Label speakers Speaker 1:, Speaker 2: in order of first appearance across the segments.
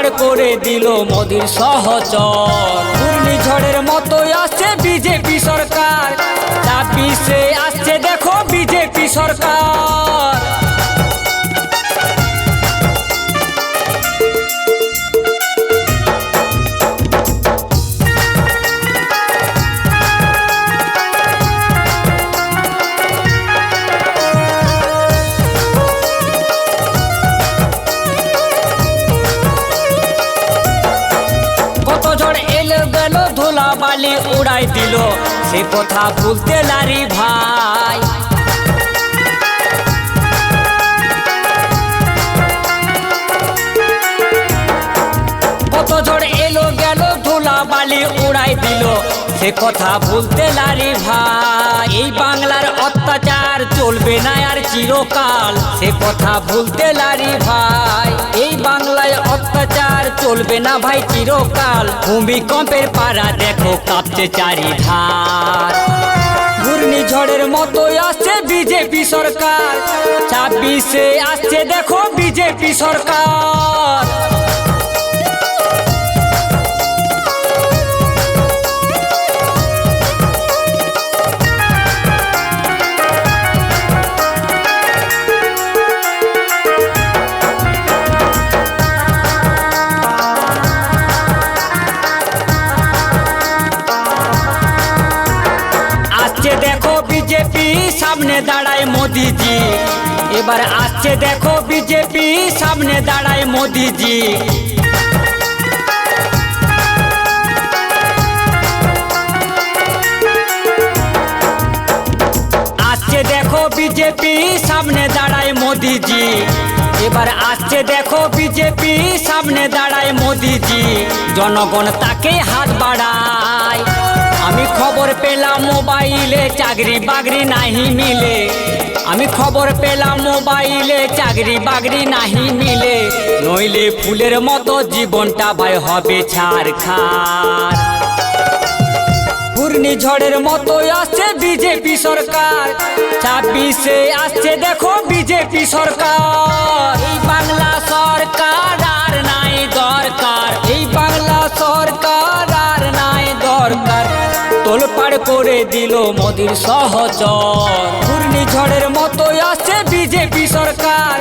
Speaker 1: তোলপাড় করে দিল মোদির সহচর। ঘূর্ণিঝড়ের মতো আসছে বিজেপি সরকার, ২৬-এ আসছে দেখো বিজেপি সরকার। ধুলা বালি উড়াই দিল, সে কথা ভুলতে নারী ভাই। কত ঝড় এলো গেল ধুলা বালি উড়াই দিল, সে কথা ভুলতে নারী ভাই। এই বাংলার অত্যাচার চলবে না আর চিরকাল, সে কথা ভুলতে নারী ভাই। এই বাংলায় অত্যাচার চলবে না ভাই চিরকাল, ভূমিকম্পের পাড়া দেখো কাঁপছে চারিধার। ঘূর্ণিঝড়ের মতো আসছে বিজেপি সরকার, ২৬-এ আসছে দেখো বিজেপি সরকার। দেখো বিজেপি সামনে দাঁড়ায় মোদিজি, এবার আসছে দেখো বিজেপি সামনে দাঁড়ায় মোদিজি। আসছে দেখো বিজেপি সামনে দাঁড়ায় মোদিজি, এবার আসছে দেখো বিজেপি সামনে দাঁড়ায় মোদিজি। জনগণ তাকে হাত বাড়ায়, আমি খবর পেলাম মোবাইলে চাকরি বাকরি নাহি মিলে। আমি খবর পেলাম মোবাইলে চাকরি বাকরি নাহি মিলে, নইলে ফুলের মতো জীবনটা ভাই হবে ছারখার। ঘূর্ণিঝড়ের মতো আসছে বিজেপি সরকার, ২৬-এ আসছে দেখো বিজেপি সরকার। এই বাংলা সরকার আর নাই দরকার, এই বাংলা সরকার আর নাই দরকার। তোলপাড় করে দিল মোদির সহচর। ঘূর্ণিঝড়ের মতো আসছে বিজেপি সরকার,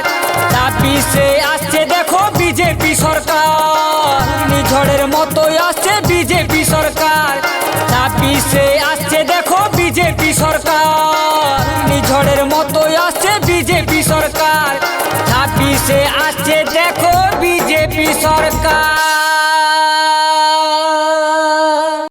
Speaker 1: ২৬-এ আসছে দেখো বিজেপি সরকার। ঘূর্ণিঝড়ের মতো আসছে বিজেপি সরকার, ২৬-এ আসছে দেখো বিজেপি সরকার। ঘূর্ণিঝড়ের মতো আসছে বিজেপি সরকার, ২৬-এ আসছে দেখো বিজেপি সরকার।